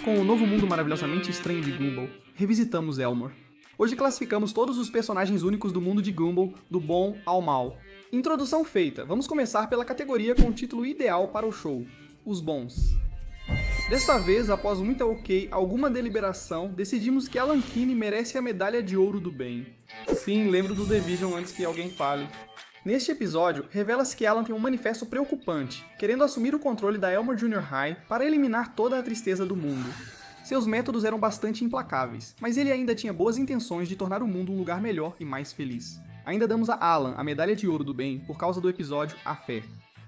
Com o novo mundo maravilhosamente estranho de Gumball, revisitamos Elmore. Hoje classificamos todos os personagens únicos do mundo de Gumball, do bom ao mal. Introdução feita, vamos começar pela categoria com o título ideal para o show, os bons. Desta vez, após muita alguma deliberação, decidimos que Alan Keeney merece a medalha de ouro do bem. Sim, lembro do The Vision antes que alguém fale. Neste episódio, revela-se que Alan tem um manifesto preocupante, querendo assumir o controle da Elmore Junior High para eliminar toda a tristeza do mundo. Seus métodos eram bastante implacáveis, mas ele ainda tinha boas intenções de tornar o mundo um lugar melhor e mais feliz. Ainda damos a Alan a medalha de ouro do bem por causa do episódio A Fé.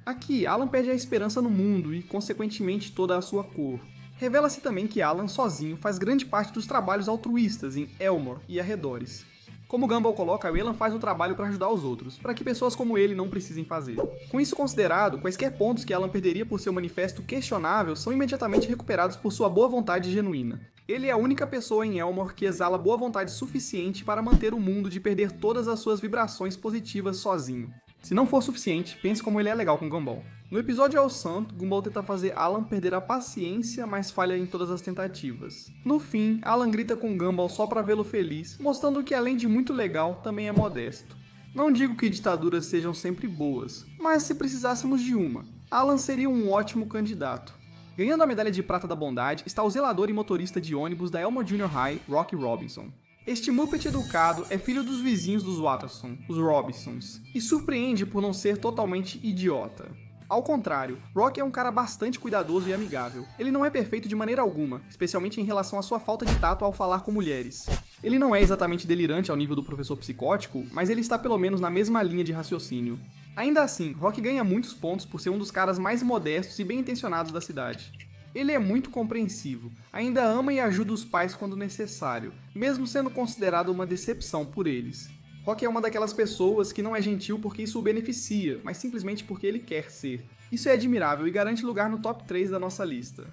Aqui, Alan perde a esperança no mundo e, consequentemente, toda a sua cor. Revela-se também que Alan, sozinho, faz grande parte dos trabalhos altruístas em Elmore e arredores. Como Gumball coloca, Alan faz o trabalho para ajudar os outros, para que pessoas como ele não precisem fazer. Com isso considerado, quaisquer pontos que Alan perderia por seu manifesto questionável são imediatamente recuperados por sua boa vontade genuína. Ele é a única pessoa em Elmore que exala boa vontade suficiente para manter o mundo de perder todas as suas vibrações positivas sozinho. Se não for suficiente, pense como ele é legal com Gumball. No episódio El Santo, Gumball tenta fazer Alan perder a paciência, mas falha em todas as tentativas. No fim, Alan grita com Gumball só pra vê-lo feliz, mostrando que além de muito legal, também é modesto. Não digo que ditaduras sejam sempre boas, mas se precisássemos de uma, Alan seria um ótimo candidato. Ganhando a medalha de prata da bondade está o zelador e motorista de ônibus da Elmore Junior High, Rocky Robinson. Este Muppet educado é filho dos vizinhos dos Watterson, os Robinsons, e surpreende por não ser totalmente idiota. Ao contrário, Rocky é um cara bastante cuidadoso e amigável. Ele não é perfeito de maneira alguma, especialmente em relação à sua falta de tato ao falar com mulheres. Ele não é exatamente delirante ao nível do professor psicótico, mas ele está pelo menos na mesma linha de raciocínio. Ainda assim, Rocky ganha muitos pontos por ser um dos caras mais modestos e bem intencionados da cidade. Ele é muito compreensivo, ainda ama e ajuda os pais quando necessário, mesmo sendo considerado uma decepção por eles. Rocky é uma daquelas pessoas que não é gentil porque isso o beneficia, mas simplesmente porque ele quer ser. Isso é admirável e garante lugar no top 3 da nossa lista.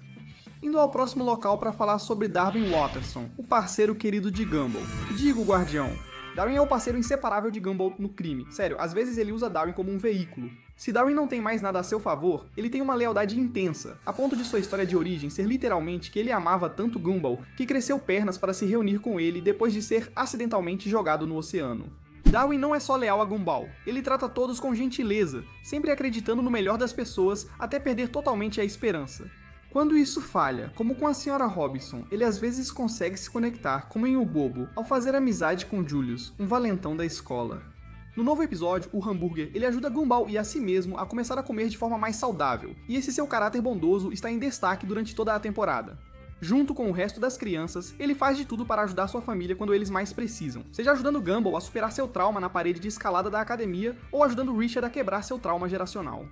Indo ao próximo local para falar sobre Darwin Watterson, o parceiro querido de Gumball. Digo, guardião. Darwin é o parceiro inseparável de Gumball no crime. Sério, às vezes ele usa Darwin como um veículo. Se Darwin não tem mais nada a seu favor, ele tem uma lealdade intensa, a ponto de sua história de origem ser literalmente que ele amava tanto Gumball que cresceu pernas para se reunir com ele depois de ser acidentalmente jogado no oceano. Darwin não é só leal a Gumball, ele trata todos com gentileza, sempre acreditando no melhor das pessoas até perder totalmente a esperança. Quando isso falha, como com a Sra. Robinson, ele às vezes consegue se conectar, como em O Bobo, ao fazer amizade com Julius, um valentão da escola. No novo episódio, o hambúrguer, ele ajuda Gumball e a si mesmo a começar a comer de forma mais saudável, e esse seu caráter bondoso está em destaque durante toda a temporada. Junto com o resto das crianças, ele faz de tudo para ajudar sua família quando eles mais precisam, seja ajudando Gumball a superar seu trauma na parede de escalada da academia, ou ajudando Richard a quebrar seu trauma geracional.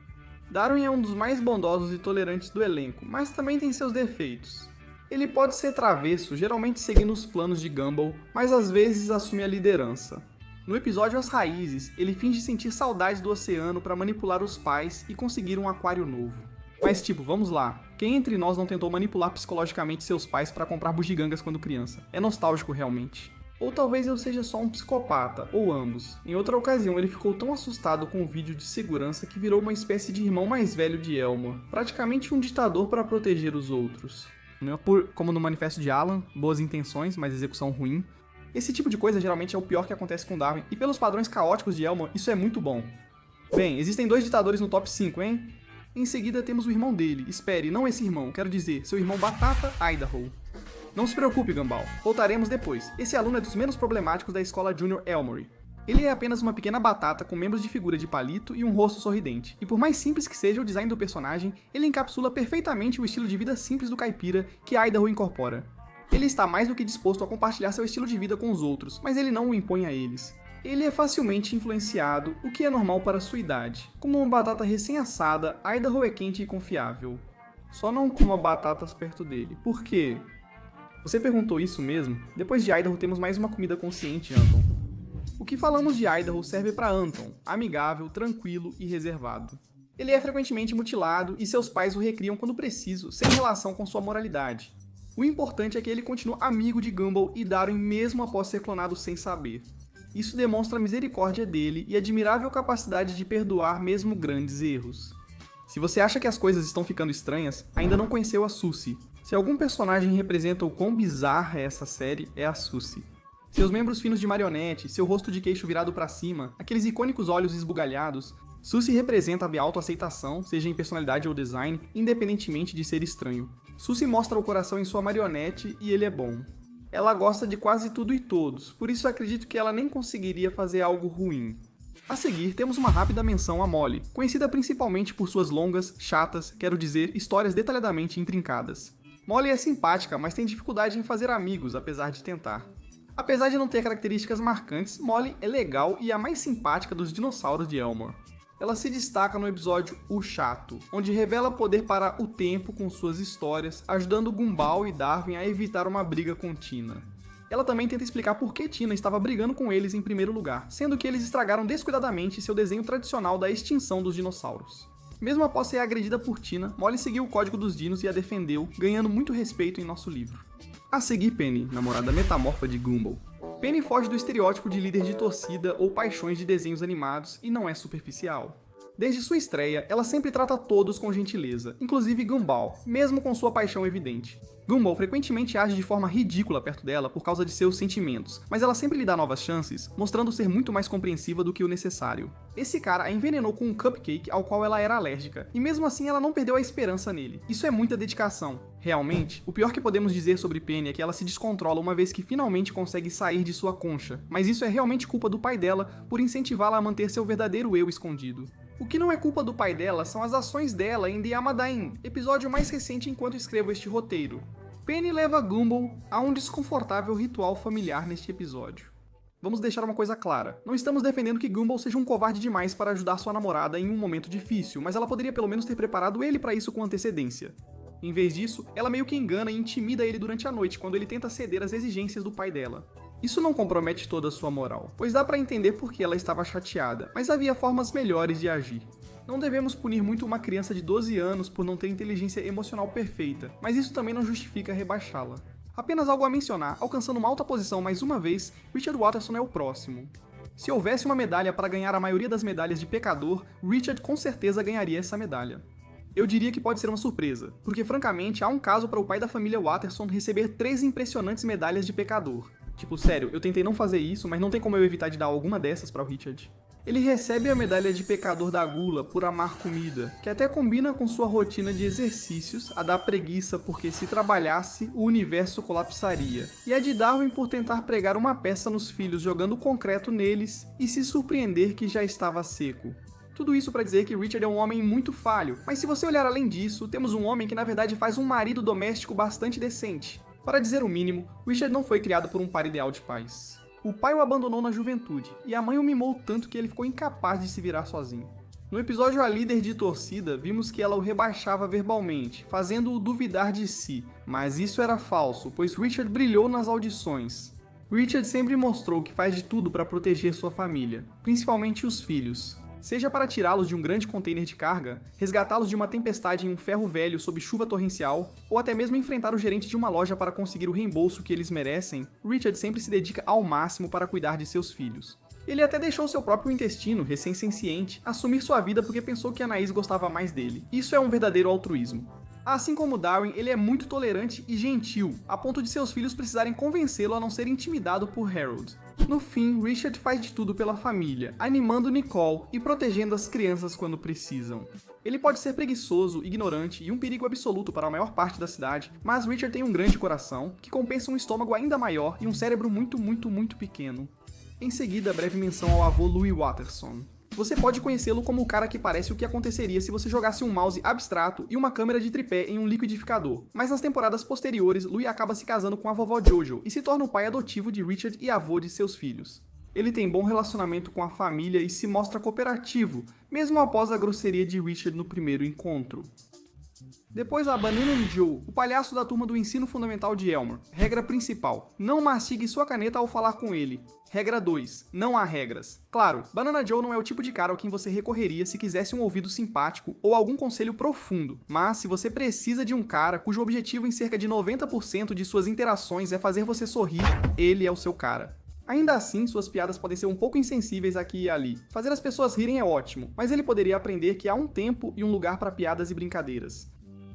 Darwin é um dos mais bondosos e tolerantes do elenco, mas também tem seus defeitos. Ele pode ser travesso, geralmente seguindo os planos de Gumball, mas às vezes assume a liderança. No episódio As Raízes, ele finge sentir saudades do oceano para manipular os pais e conseguir um aquário novo. Mas vamos lá, quem entre nós não tentou manipular psicologicamente seus pais para comprar bugigangas quando criança? É nostálgico realmente. Ou talvez eu seja só um psicopata, ou ambos. Em outra ocasião, ele ficou tão assustado com o vídeo de segurança que virou uma espécie de irmão mais velho de Elmore, praticamente um ditador para proteger os outros. Como no manifesto de Alan, boas intenções, mas execução ruim. Esse tipo de coisa geralmente é o pior que acontece com Darwin, e pelos padrões caóticos de Elmore, isso é muito bom. Bem, existem 2 ditadores no top 5, hein? Em seguida temos o irmão dele, espere, não esse irmão, quero dizer, seu irmão Batata Idaho. Não se preocupe, Gumball, voltaremos depois. Esse aluno é dos menos problemáticos da escola Junior Elmore. Ele é apenas uma pequena batata com membros de figura de palito e um rosto sorridente. E por mais simples que seja o design do personagem, ele encapsula perfeitamente o estilo de vida simples do caipira que Idaho incorpora. Ele está mais do que disposto a compartilhar seu estilo de vida com os outros, mas ele não o impõe a eles. Ele é facilmente influenciado, o que é normal para sua idade. Como uma batata recém-assada, Idaho é quente e confiável. Só não coma batatas perto dele. Por quê? Você perguntou isso mesmo? Depois de Idaho temos mais uma comida consciente, Anton. O que falamos de Idaho serve para Anton, amigável, tranquilo e reservado. Ele é frequentemente mutilado e seus pais o recriam quando preciso, sem relação com sua moralidade. O importante é que ele continua amigo de Gumball e Darwin mesmo após ser clonado sem saber. Isso demonstra a misericórdia dele e a admirável capacidade de perdoar mesmo grandes erros. Se você acha que as coisas estão ficando estranhas, ainda não conheceu a Susie. Se algum personagem representa o quão bizarra é essa série, é a Susie. Seus membros finos de marionete, seu rosto de queixo virado pra cima, aqueles icônicos olhos esbugalhados, Susie representa a autoaceitação, seja em personalidade ou design, independentemente de ser estranho. Susie mostra o coração em sua marionete e ele é bom. Ela gosta de quase tudo e todos, por isso acredito que ela nem conseguiria fazer algo ruim. A seguir, temos uma rápida menção a Molly, conhecida principalmente por suas longas, chatas, quero dizer, histórias detalhadamente intrincadas. Molly é simpática, mas tem dificuldade em fazer amigos, apesar de tentar. Apesar de não ter características marcantes, Molly é legal e a mais simpática dos dinossauros de Elmore. Ela se destaca no episódio O Chato, onde revela poder para o tempo com suas histórias, ajudando Gumball e Darwin a evitar uma briga com Tina. Ela também tenta explicar por que Tina estava brigando com eles em primeiro lugar, sendo que eles estragaram descuidadamente seu desenho tradicional da extinção dos dinossauros. Mesmo após ser agredida por Tina, Molly seguiu o código dos dinos e a defendeu, ganhando muito respeito em nosso livro. A seguir, Penny, namorada metamorfa de Gumball. Penny foge do estereótipo de líder de torcida ou paixões de desenhos animados e não é superficial. Desde sua estreia, ela sempre trata todos com gentileza, inclusive Gumball, mesmo com sua paixão evidente. Gumball frequentemente age de forma ridícula perto dela por causa de seus sentimentos, mas ela sempre lhe dá novas chances, mostrando ser muito mais compreensiva do que o necessário. Esse cara a envenenou com um cupcake ao qual ela era alérgica, e mesmo assim ela não perdeu a esperança nele. Isso é muita dedicação. Realmente, o pior que podemos dizer sobre Penny é que ela se descontrola uma vez que finalmente consegue sair de sua concha, mas isso é realmente culpa do pai dela por incentivá-la a manter seu verdadeiro eu escondido. O que não é culpa do pai dela são as ações dela em The Amadain, episódio mais recente enquanto escrevo este roteiro. Penny leva Gumball a um desconfortável ritual familiar neste episódio. Vamos deixar uma coisa clara, não estamos defendendo que Gumball seja um covarde demais para ajudar sua namorada em um momento difícil, mas ela poderia pelo menos ter preparado ele para isso com antecedência. Em vez disso, ela meio que engana e intimida ele durante a noite quando ele tenta ceder às exigências do pai dela. Isso não compromete toda a sua moral, pois dá para entender por que ela estava chateada, mas havia formas melhores de agir. Não devemos punir muito uma criança de 12 anos por não ter inteligência emocional perfeita, mas isso também não justifica rebaixá-la. Apenas algo a mencionar, alcançando uma alta posição mais uma vez, Richard Watterson é o próximo. Se houvesse uma medalha para ganhar a maioria das medalhas de pecador, Richard com certeza ganharia essa medalha. Eu diria que pode ser uma surpresa, porque francamente há um caso para o pai da família Watterson receber 3 impressionantes medalhas de pecador. Tipo, sério, eu tentei não fazer isso, mas não tem como eu evitar de dar alguma dessas para o Richard. Ele recebe a medalha de pecador da gula por amar comida, que até combina com sua rotina de exercícios, a da preguiça porque se trabalhasse, o universo colapsaria. E a de Darwin por tentar pregar uma peça nos filhos jogando concreto neles e se surpreender que já estava seco. Tudo isso para dizer que Richard é um homem muito falho, mas se você olhar além disso, temos um homem que na verdade faz um marido doméstico bastante decente. Para dizer o mínimo, Richard não foi criado por um par ideal de pais. O pai o abandonou na juventude, e a mãe o mimou tanto que ele ficou incapaz de se virar sozinho. No episódio A Líder de Torcida, vimos que ela o rebaixava verbalmente, fazendo-o duvidar de si, mas isso era falso, pois Richard brilhou nas audições. Richard sempre mostrou que faz de tudo para proteger sua família, principalmente os filhos. Seja para tirá-los de um grande container de carga, resgatá-los de uma tempestade em um ferro velho sob chuva torrencial, ou até mesmo enfrentar o gerente de uma loja para conseguir o reembolso que eles merecem, Richard sempre se dedica ao máximo para cuidar de seus filhos. Ele até deixou seu próprio intestino, recém-senciente, assumir sua vida porque pensou que Anaís gostava mais dele. Isso é um verdadeiro altruísmo. Assim como Darwin, ele é muito tolerante e gentil, a ponto de seus filhos precisarem convencê-lo a não ser intimidado por Harold. No fim, Richard faz de tudo pela família, animando Nicole e protegendo as crianças quando precisam. Ele pode ser preguiçoso, ignorante e um perigo absoluto para a maior parte da cidade, mas Richard tem um grande coração, que compensa um estômago ainda maior e um cérebro muito pequeno. Em seguida, breve menção ao avô Louis Watterson. Você pode conhecê-lo como o cara que parece o que aconteceria se você jogasse um mouse abstrato e uma câmera de tripé em um liquidificador, mas nas temporadas posteriores, Louis acaba se casando com a vovó Jojo e se torna o pai adotivo de Richard e avô de seus filhos. Ele tem bom relacionamento com a família e se mostra cooperativo, mesmo após a grosseria de Richard no primeiro encontro. Depois a Banana Joe, o palhaço da turma do ensino fundamental de Elmore. Regra principal: não mastigue sua caneta ao falar com ele. Regra 2: não há regras. Claro, Banana Joe não é o tipo de cara ao quem você recorreria se quisesse um ouvido simpático ou algum conselho profundo, mas se você precisa de um cara cujo objetivo em cerca de 90% de suas interações é fazer você sorrir, ele é o seu cara. Ainda assim, suas piadas podem ser um pouco insensíveis aqui e ali. Fazer as pessoas rirem é ótimo, mas ele poderia aprender que há um tempo e um lugar para piadas e brincadeiras.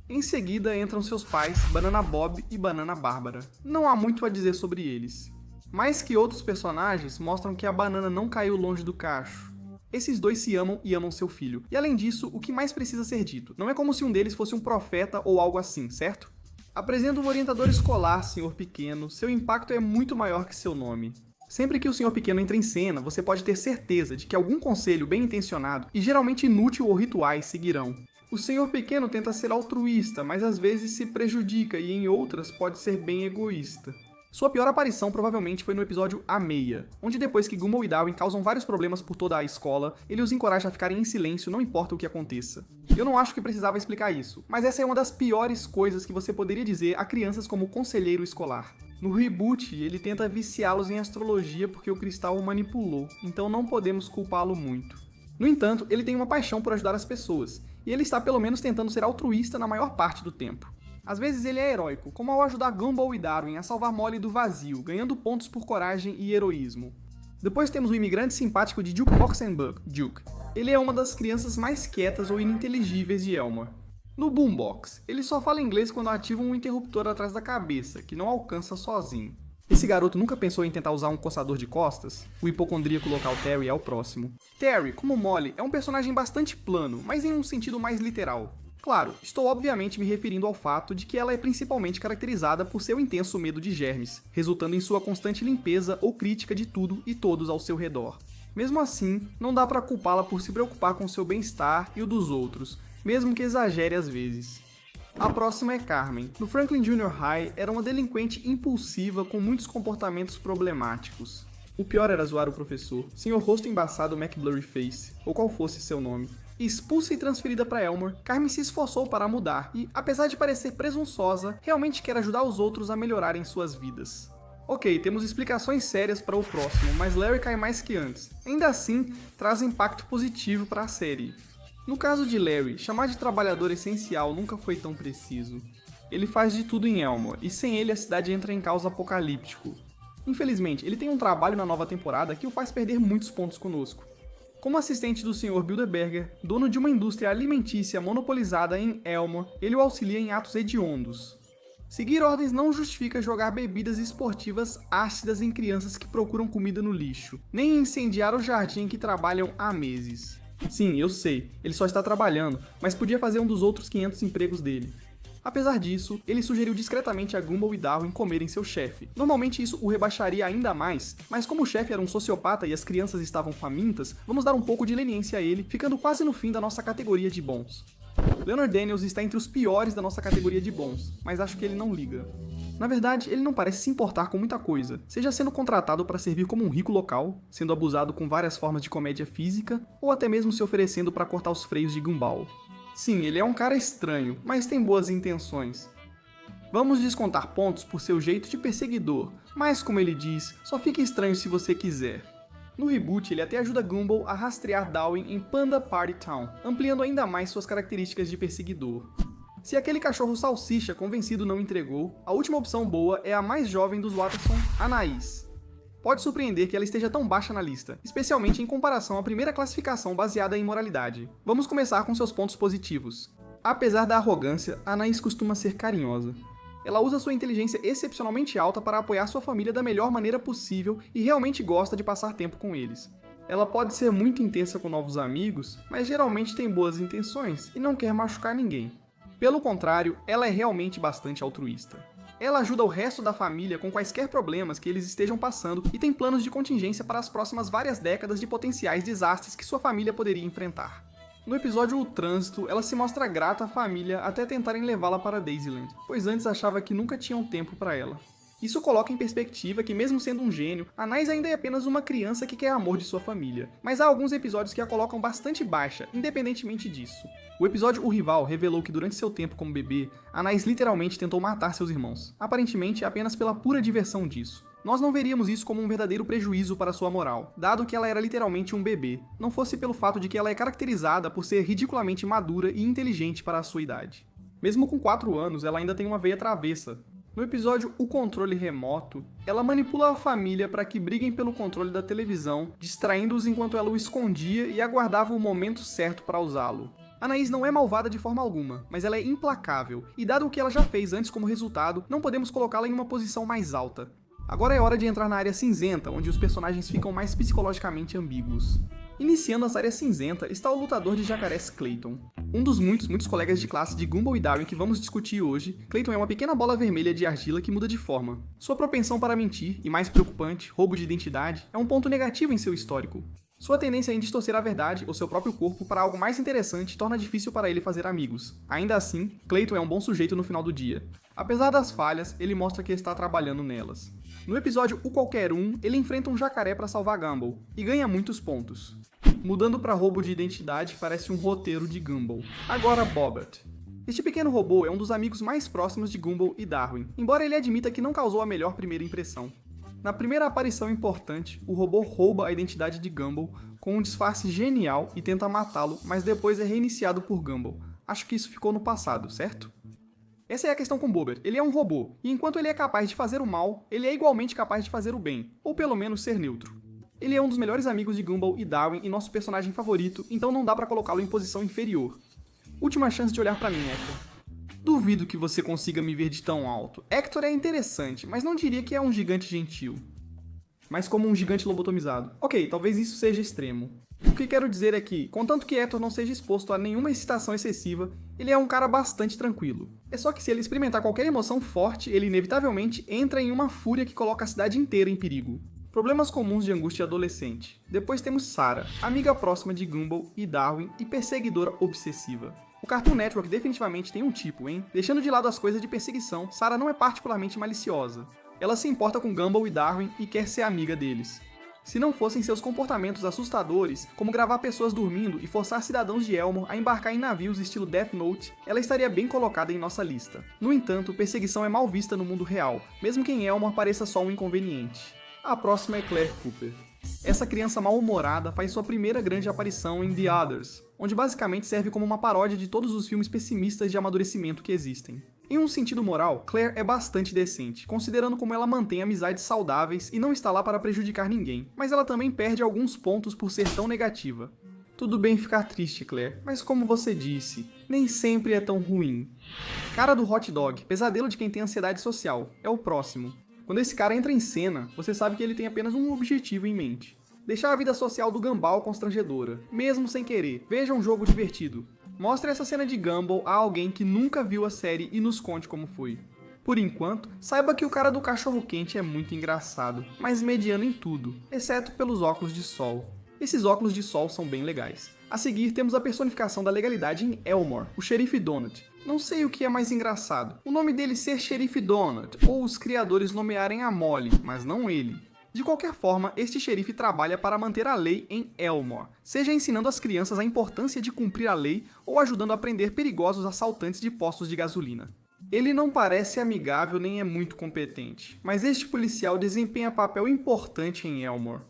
Em seguida entram seus pais, Banana Bob e Banana Bárbara. Não há muito a dizer sobre eles. Mais que outros personagens mostram que a banana não caiu longe do cacho. Esses dois se amam e amam seu filho. E além disso, o que mais precisa ser dito? Não é como se um deles fosse um profeta ou algo assim, certo? Apresenta um orientador escolar, Sr. Pequeno. Seu impacto é muito maior que seu nome. Sempre que o Sr. Pequeno entra em cena, você pode ter certeza de que algum conselho bem intencionado e geralmente inútil ou rituais seguirão. O Sr. Pequeno tenta ser altruísta, mas às vezes se prejudica e em outras pode ser bem egoísta. Sua pior aparição provavelmente foi no episódio A Meia, onde depois que Gumball e Darwin causam vários problemas por toda a escola, ele os encoraja a ficarem em silêncio não importa o que aconteça. Eu não acho que precisava explicar isso, mas essa é uma das piores coisas que você poderia dizer a crianças como conselheiro escolar. No reboot, ele tenta viciá-los em astrologia porque o cristal o manipulou, então não podemos culpá-lo muito. No entanto, ele tem uma paixão por ajudar as pessoas, e ele está pelo menos tentando ser altruísta na maior parte do tempo. Às vezes ele é heróico, como ao ajudar Gumball e Darwin a salvar Molly do vazio, ganhando pontos por coragem e heroísmo. Depois temos o imigrante simpático de Duke Oxenbuck, Duke. Ele é uma das crianças mais quietas ou ininteligíveis de Elmore. No Boombox, ele só fala inglês quando ativa um interruptor atrás da cabeça, que não alcança sozinho. Esse garoto nunca pensou em tentar usar um coçador de costas? O hipocondríaco local Terry é o próximo. Terry, como Molly, é um personagem bastante plano, mas em um sentido mais literal. Claro, estou obviamente me referindo ao fato de que ela é principalmente caracterizada por seu intenso medo de germes, resultando em sua constante limpeza ou crítica de tudo e todos ao seu redor. Mesmo assim, não dá pra culpá-la por se preocupar com seu bem-estar e o dos outros, mesmo que exagere às vezes. A próxima é Carmen. No Franklin Jr. High, era uma delinquente impulsiva com muitos comportamentos problemáticos. O pior era zoar o professor, Sr. Rosto Embaçado McBlurryface, ou qual fosse seu nome. Expulsa e transferida para Elmore, Carmen se esforçou para mudar e, apesar de parecer presunçosa, realmente quer ajudar os outros a melhorarem suas vidas. Ok, temos explicações sérias para o próximo, mas Larry cai mais que antes. Ainda assim, traz impacto positivo para a série. No caso de Larry, chamar de trabalhador essencial nunca foi tão preciso. Ele faz de tudo em Elmore, e sem ele a cidade entra em caos apocalíptico. Infelizmente, ele tem um trabalho na nova temporada que o faz perder muitos pontos conosco. Como assistente do Sr. Bilderberger, dono de uma indústria alimentícia monopolizada em Elmore, ele o auxilia em atos hediondos. Seguir ordens não justifica jogar bebidas esportivas ácidas em crianças que procuram comida no lixo, nem incendiar o jardim em que trabalham há meses. Sim, eu sei, ele só está trabalhando, mas podia fazer um dos outros 500 empregos dele. Apesar disso, ele sugeriu discretamente a Gumball e Darwin comerem seu chefe. Normalmente isso o rebaixaria ainda mais, mas como o chefe era um sociopata e as crianças estavam famintas, vamos dar um pouco de leniência a ele, ficando quase no fim da nossa categoria de bons. Leonard Daniels está entre os piores da nossa categoria de bons, mas acho que ele não liga. Na verdade, ele não parece se importar com muita coisa, seja sendo contratado para servir como um rico local, sendo abusado com várias formas de comédia física, ou até mesmo se oferecendo para cortar os freios de Gumball. Sim, ele é um cara estranho, mas tem boas intenções. Vamos descontar pontos por seu jeito de perseguidor, mas como ele diz, só fica estranho se você quiser. No reboot, ele até ajuda Gumball a rastrear Darwin em Panda Party Town, ampliando ainda mais suas características de perseguidor. Se aquele cachorro salsicha convencido não entregou, a última opção boa é a mais jovem dos Watterson, Anaís. Pode surpreender que ela esteja tão baixa na lista, especialmente em comparação à primeira classificação baseada em moralidade. Vamos começar com seus pontos positivos. Apesar da arrogância, Anaís costuma ser carinhosa. Ela usa sua inteligência excepcionalmente alta para apoiar sua família da melhor maneira possível e realmente gosta de passar tempo com eles. Ela pode ser muito intensa com novos amigos, mas geralmente tem boas intenções e não quer machucar ninguém. Pelo contrário, ela é realmente bastante altruísta. Ela ajuda o resto da família com quaisquer problemas que eles estejam passando e tem planos de contingência para as próximas várias décadas de potenciais desastres que sua família poderia enfrentar. No episódio O Trânsito, ela se mostra grata à família até tentarem levá-la para Daisyland, pois antes achava que nunca tinham tempo para ela. Isso coloca em perspectiva que, mesmo sendo um gênio, Anaís ainda é apenas uma criança que quer amor de sua família, mas há alguns episódios que a colocam bastante baixa, independentemente disso. O episódio O Rival revelou que durante seu tempo como bebê, Anaís literalmente tentou matar seus irmãos, aparentemente apenas pela pura diversão disso. Nós não veríamos isso como um verdadeiro prejuízo para sua moral, dado que ela era literalmente um bebê, não fosse pelo fato de que ela é caracterizada por ser ridiculamente madura e inteligente para a sua idade. Mesmo com 4 anos, ela ainda tem uma veia travessa. No episódio O Controle Remoto, ela manipula a família para que briguem pelo controle da televisão, distraindo-os enquanto ela o escondia e aguardava o momento certo para usá-lo. Anaís não é malvada de forma alguma, mas ela é implacável, e dado o que ela já fez antes como resultado, não podemos colocá-la em uma posição mais alta. Agora é hora de entrar na área cinzenta, onde os personagens ficam mais psicologicamente ambíguos. Iniciando essa área cinzenta está o lutador de jacarés Clayton. Um dos muitos colegas de classe de Gumball e Darwin que vamos discutir hoje, Clayton é uma pequena bola vermelha de argila que muda de forma. Sua propensão para mentir, e mais preocupante, roubo de identidade, é um ponto negativo em seu histórico. Sua tendência em distorcer a verdade ou seu próprio corpo para algo mais interessante torna difícil para ele fazer amigos. Ainda assim, Clayton é um bom sujeito no final do dia. Apesar das falhas, ele mostra que está trabalhando nelas. No episódio O Qualquer Um, ele enfrenta um jacaré para salvar Gumball, e ganha muitos pontos. Mudando para roubo de identidade, parece um roteiro de Gumball. Agora Bobbert. Este pequeno robô é um dos amigos mais próximos de Gumball e Darwin, embora ele admita que não causou a melhor primeira impressão. Na primeira aparição importante, o robô rouba a identidade de Gumball com um disfarce genial e tenta matá-lo, mas depois é reiniciado por Gumball. Acho que isso ficou no passado, certo? Essa é a questão com Bobbert. Ele é um robô, e enquanto ele é capaz de fazer o mal, ele é igualmente capaz de fazer o bem, ou pelo menos ser neutro. Ele é um dos melhores amigos de Gumball e Darwin e nosso personagem favorito, então não dá pra colocá-lo em posição inferior. Última chance de olhar pra mim, Hector. Duvido que você consiga me ver de tão alto. Hector é interessante, mas não diria que é um gigante gentil. Mas como um gigante lobotomizado. Ok, talvez isso seja extremo. O que quero dizer é que, contanto que Hector não seja exposto a nenhuma excitação excessiva, ele é um cara bastante tranquilo. É só que se ele experimentar qualquer emoção forte, ele inevitavelmente entra em uma fúria que coloca a cidade inteira em perigo. Problemas comuns de angústia adolescente. Depois temos Sarah, amiga próxima de Gumball e Darwin e perseguidora obsessiva. O Cartoon Network definitivamente tem um tipo, hein? Deixando de lado as coisas de perseguição, Sarah não é particularmente maliciosa. Ela se importa com Gumball e Darwin e quer ser amiga deles. Se não fossem seus comportamentos assustadores, como gravar pessoas dormindo e forçar cidadãos de Elmore a embarcar em navios estilo Death Note, ela estaria bem colocada em nossa lista. No entanto, perseguição é mal vista no mundo real, mesmo que em Elmore pareça só um inconveniente. A próxima é Claire Cooper. Essa criança mal-humorada faz sua primeira grande aparição em The Others, onde basicamente serve como uma paródia de todos os filmes pessimistas de amadurecimento que existem. Em um sentido moral, Claire é bastante decente, considerando como ela mantém amizades saudáveis e não está lá para prejudicar ninguém, mas ela também perde alguns pontos por ser tão negativa. Tudo bem ficar triste, Claire, mas como você disse, nem sempre é tão ruim. Cara do hot dog, pesadelo de quem tem ansiedade social, é o próximo. Quando esse cara entra em cena, você sabe que ele tem apenas um objetivo em mente. Deixar a vida social do Gumball constrangedora, mesmo sem querer. Veja um jogo divertido. Mostre essa cena de Gumball a alguém que nunca viu a série e nos conte como foi. Por enquanto, saiba que o cara do cachorro-quente é muito engraçado, mas mediano em tudo, exceto pelos óculos de sol. Esses óculos de sol são bem legais. A seguir, temos a personificação da legalidade em Elmore, o Xerife Donut. Não sei o que é mais engraçado, o nome dele ser Xerife Donut, ou os criadores nomearem a Molly, mas não ele. De qualquer forma, este xerife trabalha para manter a lei em Elmore, seja ensinando as crianças a importância de cumprir a lei ou ajudando a prender perigosos assaltantes de postos de gasolina. Ele não parece amigável nem é muito competente, mas este policial desempenha papel importante em Elmore.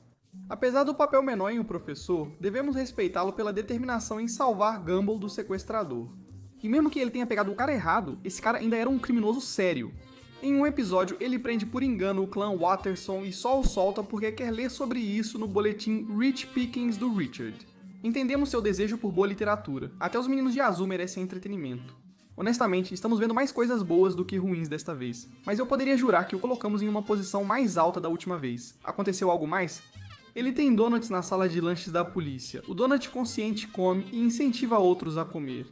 Apesar do papel menor em O Professor, devemos respeitá-lo pela determinação em salvar Gumball do sequestrador. E mesmo que ele tenha pegado o cara errado, esse cara ainda era um criminoso sério. Em um episódio, ele prende por engano o clã Watterson e só o solta porque quer ler sobre isso no boletim Rich Pickings do Richard. Entendemos seu desejo por boa literatura, até os meninos de azul merecem entretenimento. Honestamente, estamos vendo mais coisas boas do que ruins desta vez, mas eu poderia jurar que o colocamos em uma posição mais alta da última vez. Aconteceu algo mais? Ele tem donuts na sala de lanches da polícia. O donut consciente come e incentiva outros a comer.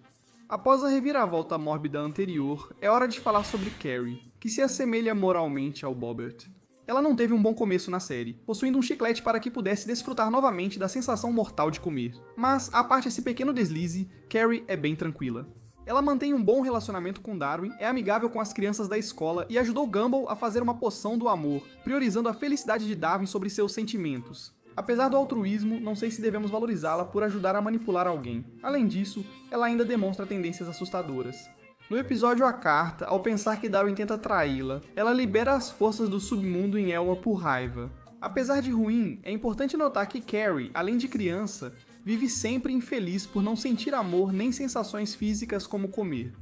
Após a reviravolta mórbida anterior, é hora de falar sobre Carrie, que se assemelha moralmente ao Bobbert. Ela não teve um bom começo na série, possuindo um chiclete para que pudesse desfrutar novamente da sensação mortal de comer. Mas, à parte esse pequeno deslize, Carrie é bem tranquila. Ela mantém um bom relacionamento com Darwin, é amigável com as crianças da escola e ajudou Gumball a fazer uma poção do amor, priorizando a felicidade de Darwin sobre seus sentimentos. Apesar do altruísmo, não sei se devemos valorizá-la por ajudar a manipular alguém. Além disso, ela ainda demonstra tendências assustadoras. No episódio A Carta, ao pensar que Darwin tenta traí-la, ela libera as forças do submundo em Elmore por raiva. Apesar de ruim, é importante notar que Carrie, além de criança, vive sempre infeliz por não sentir amor nem sensações físicas como comer.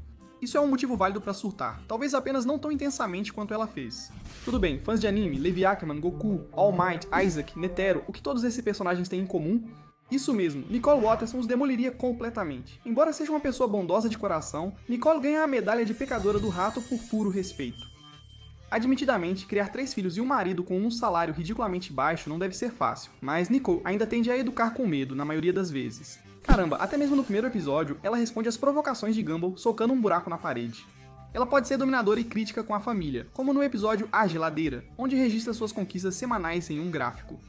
Isso é um motivo válido pra surtar, talvez apenas não tão intensamente quanto ela fez. Tudo bem, fãs de anime, Levi Ackerman, Goku, All Might, Isaac, Netero, o que todos esses personagens têm em comum? Isso mesmo, Nicole Waterson os demoliria completamente. Embora seja uma pessoa bondosa de coração, Nicole ganha a medalha de pecadora do rato por puro respeito. Admitidamente, criar 3 filhos e um marido com um salário ridiculamente baixo não deve ser fácil, mas Nicole ainda tende a educar com medo, na maioria das vezes. Caramba, até mesmo no primeiro episódio, ela responde às provocações de Gumball socando um buraco na parede. Ela pode ser dominadora e crítica com a família, como no episódio A Geladeira, onde registra suas conquistas semanais em um gráfico.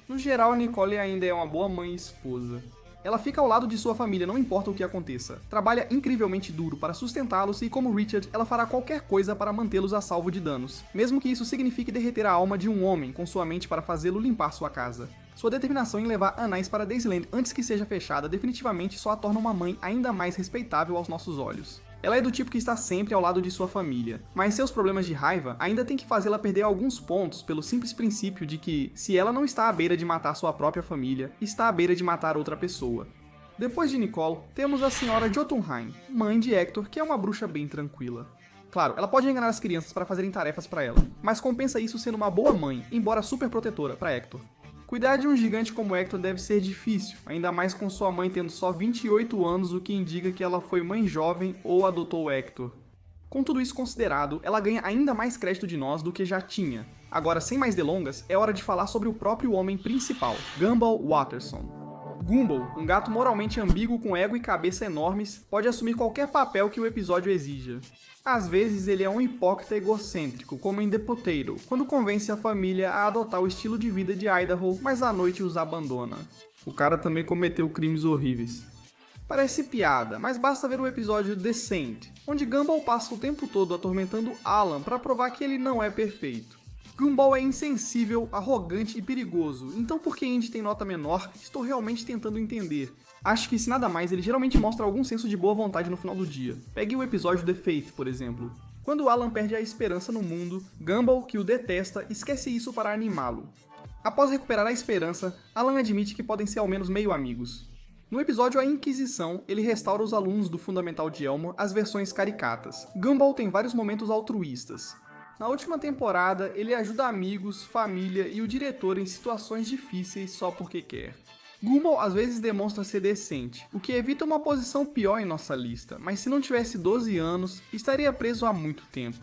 No geral, Nicole ainda é uma boa mãe e esposa. Ela fica ao lado de sua família, não importa o que aconteça. Trabalha incrivelmente duro para sustentá-los e, como Richard, ela fará qualquer coisa para mantê-los a salvo de danos, mesmo que isso signifique derreter a alma de um homem com sua mente para fazê-lo limpar sua casa. Sua determinação em levar Anais para Daisy antes que seja fechada definitivamente só a torna uma mãe ainda mais respeitável aos nossos olhos. Ela é do tipo que está sempre ao lado de sua família, mas seus problemas de raiva ainda tem que fazê-la perder alguns pontos pelo simples princípio de que, se ela não está à beira de matar sua própria família, está à beira de matar outra pessoa. Depois de Nicole, temos a senhora Jotunheim, mãe de Hector, que é uma bruxa bem tranquila. Claro, ela pode enganar as crianças para fazerem tarefas para ela, mas compensa isso sendo uma boa mãe, embora super protetora, para Hector. Cuidar de um gigante como Hector deve ser difícil, ainda mais com sua mãe tendo só 28 anos, o que indica que ela foi mãe jovem ou adotou Hector. Com tudo isso considerado, ela ganha ainda mais crédito de nós do que já tinha. Agora, sem mais delongas, é hora de falar sobre o próprio homem principal, Gumball Watterson. Gumball, um gato moralmente ambíguo com ego e cabeça enormes, pode assumir qualquer papel que o episódio exija. Às vezes ele é um hipócrita egocêntrico, como em The Potato, quando convence a família a adotar o estilo de vida de Idaho, mas à noite os abandona. O cara também cometeu crimes horríveis. Parece piada, mas basta ver o episódio The Saint, onde Gumball passa o tempo todo atormentando Alan para provar que ele não é perfeito. Gumball é insensível, arrogante e perigoso, então por que Indy tem nota menor, estou realmente tentando entender. Acho que se nada mais, ele geralmente mostra algum senso de boa vontade no final do dia. Pegue o episódio The Faith, por exemplo. Quando Alan perde a esperança no mundo, Gumball, que o detesta, esquece isso para animá-lo. Após recuperar a esperança, Alan admite que podem ser ao menos meio amigos. No episódio A Inquisição, ele restaura os alunos do Fundamental de Elmore às versões caricatas. Gumball tem vários momentos altruístas. Na última temporada, ele ajuda amigos, família e o diretor em situações difíceis só porque quer. Gumball às vezes demonstra ser decente, o que evita uma posição pior em nossa lista, mas se não tivesse 12 anos, estaria preso há muito tempo.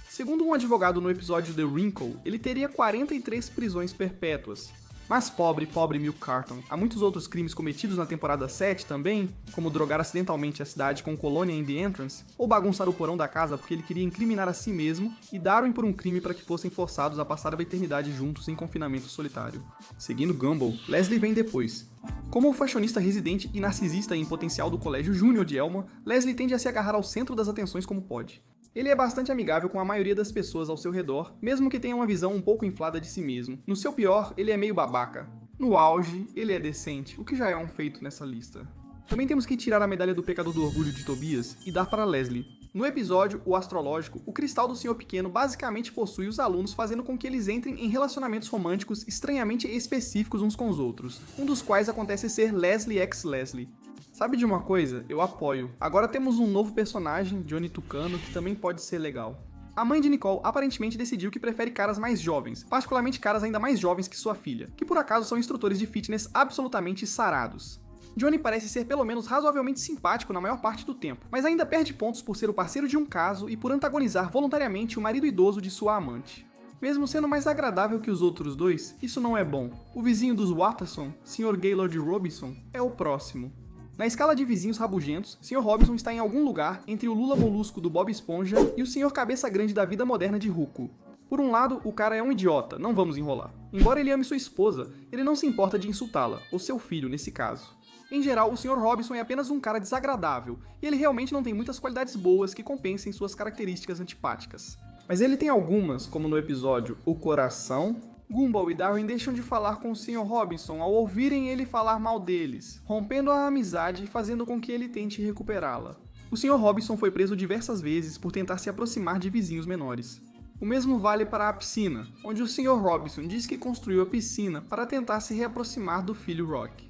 Segundo um advogado no episódio The Wrinkle, ele teria 43 prisões perpétuas. Mas pobre Milk Carton, há muitos outros crimes cometidos na temporada 7 também, como drogar acidentalmente a cidade com colônia em The Entrance, ou bagunçar o porão da casa porque ele queria incriminar a si mesmo e Darwin por um crime para que fossem forçados a passar a eternidade juntos em confinamento solitário. Seguindo Gumball, Leslie vem depois. Como fashionista residente e narcisista em potencial do Colégio Júnior de Elmore, Leslie tende a se agarrar ao centro das atenções como pode. Ele é bastante amigável com a maioria das pessoas ao seu redor, mesmo que tenha uma visão um pouco inflada de si mesmo. No seu pior, ele é meio babaca. No auge, ele é decente, o que já é um feito nessa lista. Também temos que tirar a medalha do pecador do orgulho de Tobias e dar para Leslie. No episódio O Astrológico, o cristal do Senhor Pequeno basicamente possui os alunos, fazendo com que eles entrem em relacionamentos românticos estranhamente específicos uns com os outros, um dos quais acontece ser Leslie x Leslie. Sabe de uma coisa? Eu apoio. Agora temos um novo personagem, Johnny Tucano, que também pode ser legal. A mãe de Nicole aparentemente decidiu que prefere caras mais jovens, particularmente caras ainda mais jovens que sua filha, que por acaso são instrutores de fitness absolutamente sarados. Johnny parece ser pelo menos razoavelmente simpático na maior parte do tempo, mas ainda perde pontos por ser o parceiro de um caso e por antagonizar voluntariamente o marido idoso de sua amante. Mesmo sendo mais agradável que os outros dois, isso não é bom. O vizinho dos Watterson, Sr. Gaylord Robinson, é o próximo. Na escala de vizinhos rabugentos, Sr. Robinson está em algum lugar entre o Lula Molusco do Bob Esponja e o Sr. Cabeça Grande da vida moderna de Ruko. Por um lado, o cara é um idiota, não vamos enrolar. Embora ele ame sua esposa, ele não se importa de insultá-la, ou seu filho nesse caso. Em geral, o Sr. Robinson é apenas um cara desagradável, e ele realmente não tem muitas qualidades boas que compensem suas características antipáticas. Mas ele tem algumas, como no episódio O Coração. Gumball e Darwin deixam de falar com o Sr. Robinson ao ouvirem ele falar mal deles, rompendo a amizade e fazendo com que ele tente recuperá-la. O Sr. Robinson foi preso diversas vezes por tentar se aproximar de vizinhos menores. O mesmo vale para a piscina, onde o Sr. Robinson diz que construiu a piscina para tentar se reaproximar do filho Rock.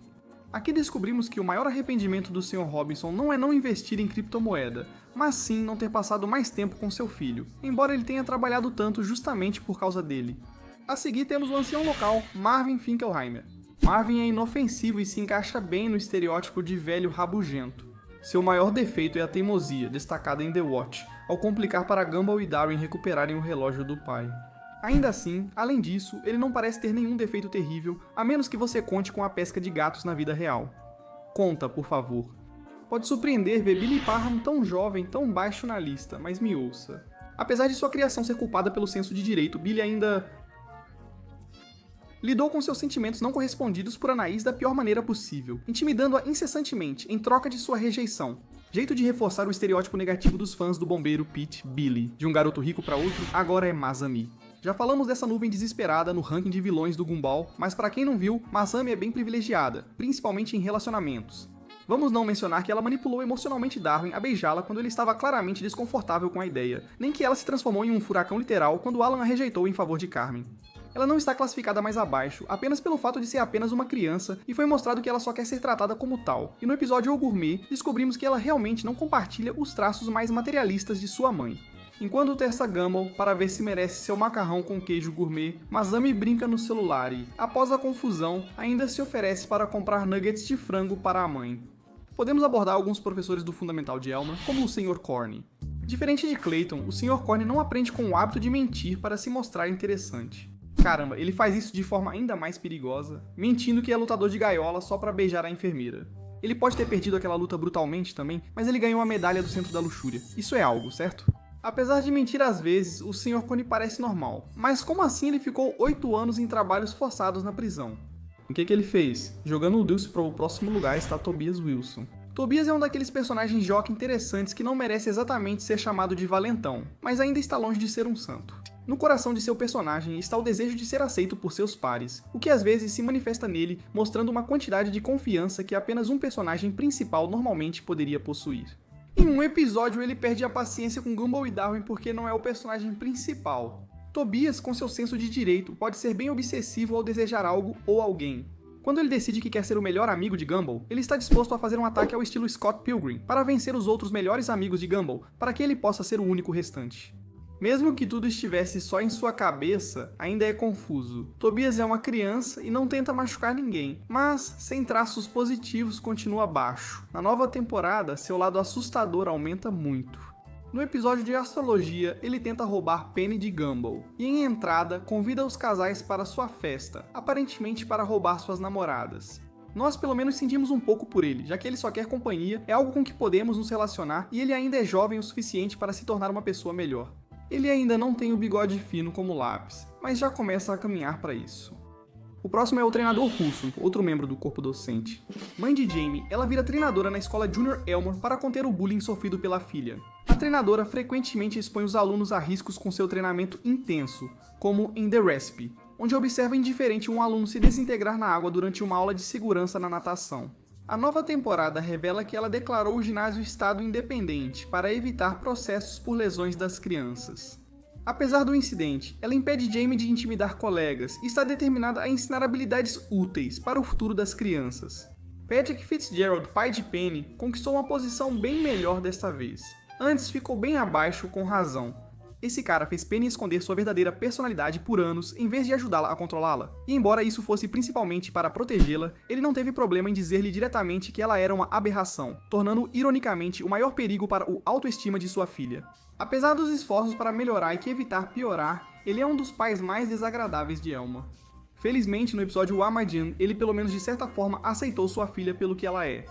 Aqui descobrimos que o maior arrependimento do Sr. Robinson não é não investir em criptomoeda, mas sim não ter passado mais tempo com seu filho, embora ele tenha trabalhado tanto justamente por causa dele. A seguir temos o ancião local, Marvin Finkelheimer. Marvin é inofensivo e se encaixa bem no estereótipo de velho rabugento. Seu maior defeito é a teimosia, destacada em The Watch, ao complicar para Gumball e Darwin recuperarem o relógio do pai. Ainda assim, além disso, ele não parece ter nenhum defeito terrível, a menos que você conte com a pesca de gatos na vida real. Conta, por favor. Pode surpreender ver Billy Parham tão jovem, tão baixo na lista, mas me ouça. Apesar de sua criação ser culpada pelo senso de direito, Billy ainda lidou com seus sentimentos não correspondidos por Anaís da pior maneira possível, intimidando-a incessantemente em troca de sua rejeição. Jeito de reforçar o estereótipo negativo dos fãs do bombeiro Pete, Billy. De um garoto rico para outro, agora é Masami. Já falamos dessa nuvem desesperada no ranking de vilões do Gumball, mas para quem não viu, Masami é bem privilegiada, principalmente em relacionamentos. Vamos não mencionar que ela manipulou emocionalmente Darwin a beijá-la quando ele estava claramente desconfortável com a ideia, nem que ela se transformou em um furacão literal quando Alan a rejeitou em favor de Carmen. Ela não está classificada mais abaixo, apenas pelo fato de ser apenas uma criança, e foi mostrado que ela só quer ser tratada como tal. E no episódio O Gourmet, descobrimos que ela realmente não compartilha os traços mais materialistas de sua mãe. Enquanto testa Gumball para ver se merece seu macarrão com queijo gourmet, Masami brinca no celular e, após a confusão, ainda se oferece para comprar nuggets de frango para a mãe. Podemos abordar alguns professores do Fundamental de Elmer, como o Sr. Corny. Diferente de Clayton, o Sr. Corny não aprende com o hábito de mentir para se mostrar interessante. Caramba, ele faz isso de forma ainda mais perigosa, mentindo que é lutador de gaiola só para beijar a enfermeira. Ele pode ter perdido aquela luta brutalmente também, mas ele ganhou a medalha do Centro da Luxúria. Isso é algo, certo? Apesar de mentir às vezes, o Sr. Corny parece normal. Mas como assim ele ficou 8 anos em trabalhos forçados na prisão? O que ele fez? Jogando o Deuce para o próximo lugar está Tobias Wilson. Tobias é um daqueles personagens jockey interessantes que não merece exatamente ser chamado de valentão, mas ainda está longe de ser um santo. No coração de seu personagem está o desejo de ser aceito por seus pares, o que às vezes se manifesta nele, mostrando uma quantidade de confiança que apenas um personagem principal normalmente poderia possuir. Em um episódio ele perde a paciência com Gumball e Darwin porque não é o personagem principal. Tobias, com seu senso de direito, pode ser bem obsessivo ao desejar algo ou alguém. Quando ele decide que quer ser o melhor amigo de Gumball, ele está disposto a fazer um ataque ao estilo Scott Pilgrim, para vencer os outros melhores amigos de Gumball, para que ele possa ser o único restante. Mesmo que tudo estivesse só em sua cabeça, ainda é confuso. Tobias é uma criança e não tenta machucar ninguém, mas, sem traços positivos, continua baixo. Na nova temporada, seu lado assustador aumenta muito. No episódio de astrologia, ele tenta roubar Penny de Gumball, e em entrada, convida os casais para sua festa, aparentemente para roubar suas namoradas. Nós pelo menos sentimos um pouco por ele, já que ele só quer companhia, é algo com que podemos nos relacionar e ele ainda é jovem o suficiente para se tornar uma pessoa melhor. Ele ainda não tem o bigode fino como lápis, mas já começa a caminhar para isso. O próximo é o treinador Russo, outro membro do corpo docente. Mãe de Jamie, ela vira treinadora na escola Junior Elmore para conter o bullying sofrido pela filha. A treinadora frequentemente expõe os alunos a riscos com seu treinamento intenso, como em The Recipe, onde observa indiferente um aluno se desintegrar na água durante uma aula de segurança na natação. A nova temporada revela que ela declarou o ginásio estado independente para evitar processos por lesões das crianças. Apesar do incidente, ela impede Jamie de intimidar colegas e está determinada a ensinar habilidades úteis para o futuro das crianças. Patrick Fitzgerald, pai de Penny, conquistou uma posição bem melhor desta vez. Antes ficou bem abaixo com razão. Esse cara fez Penny esconder sua verdadeira personalidade por anos em vez de ajudá-la a controlá-la. E embora isso fosse principalmente para protegê-la, ele não teve problema em dizer-lhe diretamente que ela era uma aberração, tornando ironicamente o maior perigo para o autoestima de sua filha. Apesar dos esforços para melhorar e que evitar piorar, ele é um dos pais mais desagradáveis de Elmer. Felizmente, no episódio Wamajan, ele pelo menos de certa forma aceitou sua filha pelo que ela é.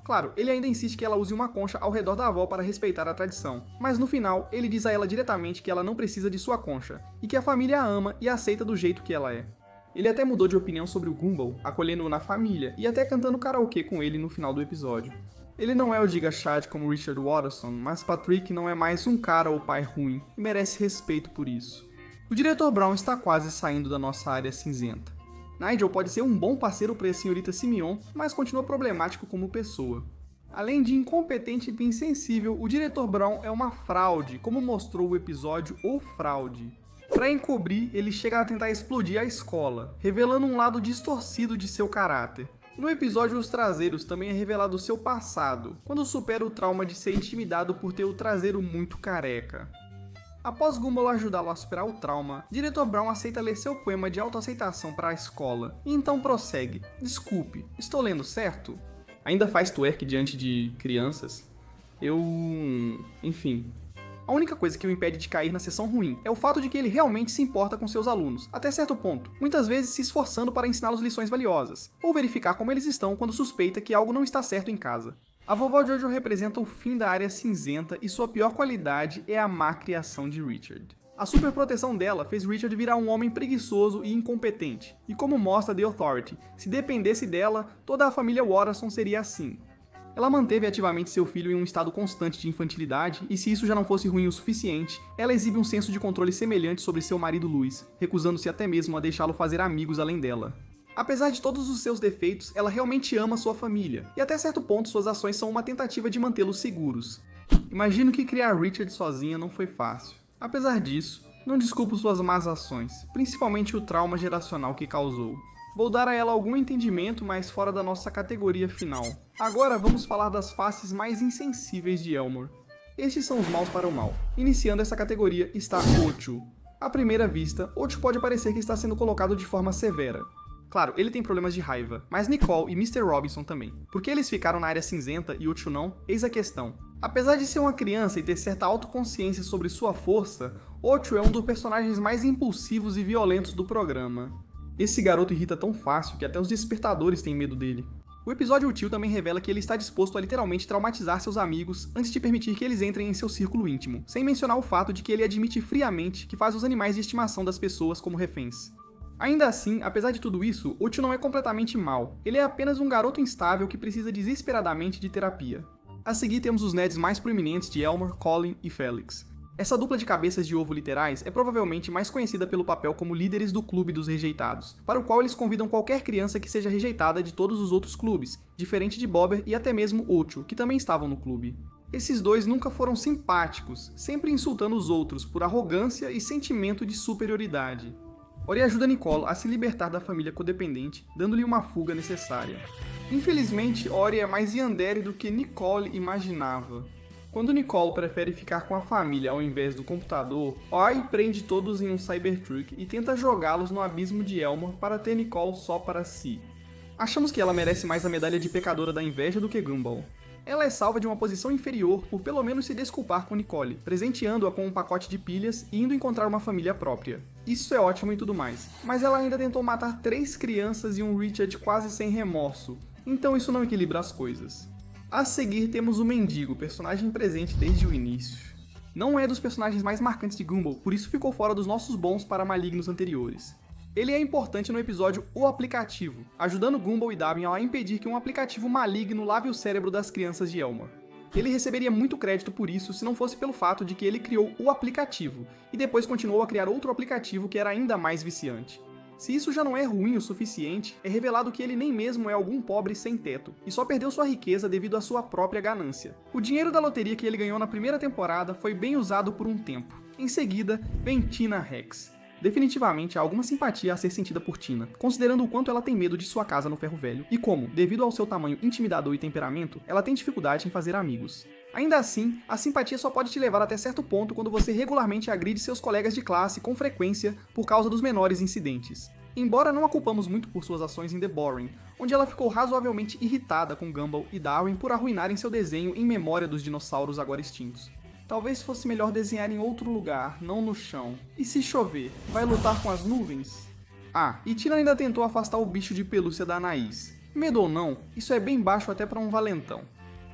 Claro, ele ainda insiste que ela use uma concha ao redor da avó para respeitar a tradição, mas no final, ele diz a ela diretamente que ela não precisa de sua concha, e que a família a ama e a aceita do jeito que ela é. Ele até mudou de opinião sobre o Gumball, acolhendo-o na família, e até cantando karaokê com ele no final do episódio. Ele não é o Giga Chad como Richard Waterson, mas Patrick não é mais um cara ou pai ruim, e merece respeito por isso. O diretor Brown está quase saindo da nossa área cinzenta. Nigel pode ser um bom parceiro para a senhorita Simeon, mas continua problemático como pessoa. Além de incompetente e insensível, o diretor Brown é uma fraude, como mostrou o episódio O Fraude. Para encobrir, ele chega a tentar explodir a escola, revelando um lado distorcido de seu caráter. No episódio Os Traseiros também é revelado seu passado, quando supera o trauma de ser intimidado por ter o traseiro muito careca. Após Gumball ajudá-lo a superar o trauma, Diretor Brown aceita ler seu poema de autoaceitação para a escola, e então prossegue. Desculpe, estou lendo certo? Ainda faz twerk diante de crianças? Enfim. A única coisa que o impede de cair na sessão ruim é o fato de que ele realmente se importa com seus alunos, até certo ponto, muitas vezes se esforçando para ensiná-los lições valiosas, ou verificar como eles estão quando suspeita que algo não está certo em casa. A vovó Jojo representa o fim da área cinzenta e sua pior qualidade é a má criação de Richard. A superproteção dela fez Richard virar um homem preguiçoso e incompetente, e como mostra The Authority, se dependesse dela, toda a família Watterson seria assim. Ela manteve ativamente seu filho em um estado constante de infantilidade, e se isso já não fosse ruim o suficiente, ela exibe um senso de controle semelhante sobre seu marido Louis, recusando-se até mesmo a deixá-lo fazer amigos além dela. Apesar de todos os seus defeitos, ela realmente ama sua família, e até certo ponto suas ações são uma tentativa de mantê-los seguros. Imagino que criar Richard sozinha não foi fácil. Apesar disso, não desculpo suas más ações, principalmente o trauma geracional que causou. Vou dar a ela algum entendimento, mas fora da nossa categoria final. Agora vamos falar das faces mais insensíveis de Elmore. Estes são os maus para o mal. Iniciando essa categoria está Ocho. À primeira vista, Ocho pode parecer que está sendo colocado de forma severa. Claro, ele tem problemas de raiva, mas Nicole e Mr. Robinson também. Por que eles ficaram na área cinzenta e Ocho não? Eis a questão. Apesar de ser uma criança e ter certa autoconsciência sobre sua força, Ocho é um dos personagens mais impulsivos e violentos do programa. Esse garoto irrita tão fácil que até os despertadores têm medo dele. O episódio Tio também revela que ele está disposto a literalmente traumatizar seus amigos antes de permitir que eles entrem em seu círculo íntimo, sem mencionar o fato de que ele admite friamente que faz os animais de estimação das pessoas como reféns. Ainda assim, apesar de tudo isso, Tio não é completamente mau, ele é apenas um garoto instável que precisa desesperadamente de terapia. A seguir temos os nerds mais proeminentes de Elmore, Colin e Felix. Essa dupla de cabeças de ovo literais é provavelmente mais conhecida pelo papel como líderes do Clube dos Rejeitados, para o qual eles convidam qualquer criança que seja rejeitada de todos os outros clubes, diferente de Bobber e até mesmo Ocho, que também estavam no clube. Esses dois nunca foram simpáticos, sempre insultando os outros por arrogância e sentimento de superioridade. Ori ajuda Nicole a se libertar da família codependente, dando-lhe uma fuga necessária. Infelizmente, Ori é mais yandere do que Nicole imaginava. Quando Nicole prefere ficar com a família ao invés do computador, Ori prende todos em um Cybertruck e tenta jogá-los no abismo de Elmore para ter Nicole só para si. Achamos que ela merece mais a medalha de pecadora da inveja do que Gumball. Ela é salva de uma posição inferior por pelo menos se desculpar com Nicole, presenteando-a com um pacote de pilhas e indo encontrar uma família própria. Isso é ótimo e tudo mais, mas ela ainda tentou matar 3 crianças e um Richard quase sem remorso, então isso não equilibra as coisas. A seguir temos o Mendigo, personagem presente desde o início. Não é dos personagens mais marcantes de Gumball, por isso ficou fora dos nossos bons para malignos anteriores. Ele é importante no episódio O Aplicativo, ajudando Gumball e Darwin a impedir que um aplicativo maligno lave o cérebro das crianças de Elmore. Ele receberia muito crédito por isso se não fosse pelo fato de que ele criou o aplicativo, e depois continuou a criar outro aplicativo que era ainda mais viciante. Se isso já não é ruim o suficiente, é revelado que ele nem mesmo é algum pobre sem teto, e só perdeu sua riqueza devido à sua própria ganância. O dinheiro da loteria que ele ganhou na primeira temporada foi bem usado por um tempo. Em seguida, vem Tina Rex. Definitivamente há alguma simpatia a ser sentida por Tina, considerando o quanto ela tem medo de sua casa no Ferro Velho, e como, devido ao seu tamanho intimidador e temperamento, ela tem dificuldade em fazer amigos. Ainda assim, a simpatia só pode te levar até certo ponto quando você regularmente agride seus colegas de classe com frequência por causa dos menores incidentes. Embora não a culpamos muito por suas ações em The Boring, onde ela ficou razoavelmente irritada com Gumball e Darwin por arruinarem seu desenho em memória dos dinossauros agora extintos. Talvez fosse melhor desenhar em outro lugar, não no chão. E se chover, vai lutar com as nuvens? Ah, e Tina ainda tentou afastar o bicho de pelúcia da Anaís. Medo ou não, isso é bem baixo até para um valentão.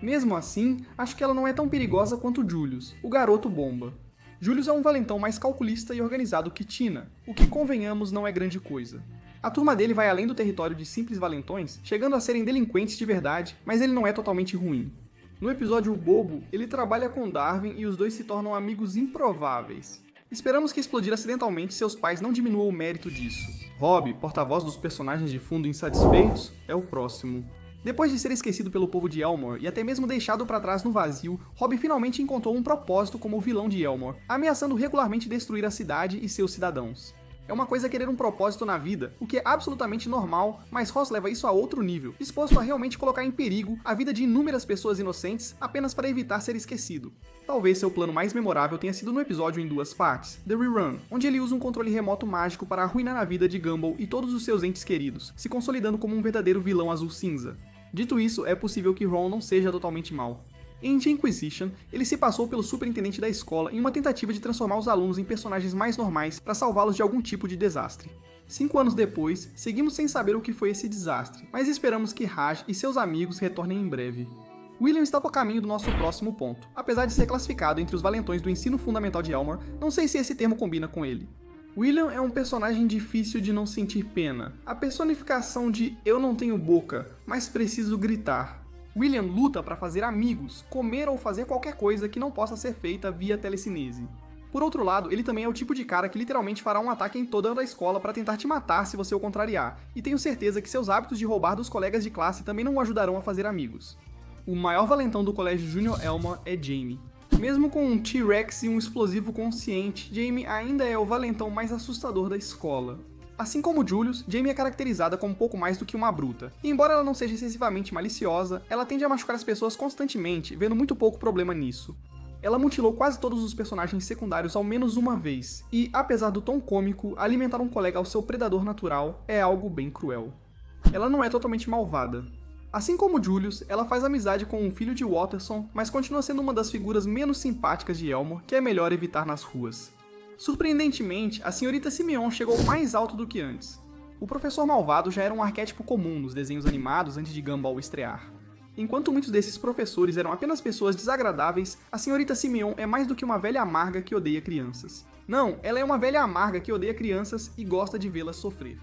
Mesmo assim, acho que ela não é tão perigosa quanto Julius, o garoto bomba. Julius é um valentão mais calculista e organizado que Tina, o que convenhamos não é grande coisa. A turma dele vai além do território de simples valentões, chegando a serem delinquentes de verdade, mas ele não é totalmente ruim. No episódio O Bobo, ele trabalha com Darwin e os dois se tornam amigos improváveis. Esperamos que explodir acidentalmente seus pais não diminuam o mérito disso. Rob, porta-voz dos personagens de fundo insatisfeitos, é o próximo. Depois de ser esquecido pelo povo de Elmore e até mesmo deixado para trás no vazio, Rob finalmente encontrou um propósito como o vilão de Elmore, ameaçando regularmente destruir a cidade e seus cidadãos. É uma coisa querer um propósito na vida, o que é absolutamente normal, mas Ross leva isso a outro nível, disposto a realmente colocar em perigo a vida de inúmeras pessoas inocentes apenas para evitar ser esquecido. Talvez seu plano mais memorável tenha sido no episódio em 2 partes, The Rerun, onde ele usa um controle remoto mágico para arruinar a vida de Gumball e todos os seus entes queridos, se consolidando como um verdadeiro vilão azul cinza. Dito isso, é possível que Ron não seja totalmente mau. Em The Inquisition, ele se passou pelo superintendente da escola em uma tentativa de transformar os alunos em personagens mais normais para salvá-los de algum tipo de desastre. 5 anos depois, seguimos sem saber o que foi esse desastre, mas esperamos que Raj e seus amigos retornem em breve. William está a caminho do nosso próximo ponto. Apesar de ser classificado entre os valentões do ensino fundamental de Elmore, não sei se esse termo combina com ele. William é um personagem difícil de não sentir pena. A personificação de eu não tenho boca, mas preciso gritar. William luta para fazer amigos, comer ou fazer qualquer coisa que não possa ser feita via telecinese. Por outro lado, ele também é o tipo de cara que literalmente fará um ataque em toda a escola para tentar te matar se você o contrariar, e tenho certeza que seus hábitos de roubar dos colegas de classe também não o ajudarão a fazer amigos. O maior valentão do colégio Junior Elmore é Jamie. Mesmo com um T-Rex e um explosivo consciente, Jamie ainda é o valentão mais assustador da escola. Assim como Julius, Jamie é caracterizada como pouco mais do que uma bruta. E embora ela não seja excessivamente maliciosa, ela tende a machucar as pessoas constantemente, vendo muito pouco problema nisso. Ela mutilou quase todos os personagens secundários ao menos uma vez, e, apesar do tom cômico, alimentar um colega ao seu predador natural é algo bem cruel. Ela não é totalmente malvada. Assim como Julius, ela faz amizade com o filho de Watterson, mas continua sendo uma das figuras menos simpáticas de Elmore que é melhor evitar nas ruas. Surpreendentemente, a senhorita Simeon chegou mais alto do que antes. O professor malvado já era um arquétipo comum nos desenhos animados antes de Gumball estrear. Enquanto muitos desses professores eram apenas pessoas desagradáveis, a senhorita Simeon é mais do que uma velha amarga que odeia crianças. Não, ela é uma velha amarga que odeia crianças e gosta de vê-las sofrer.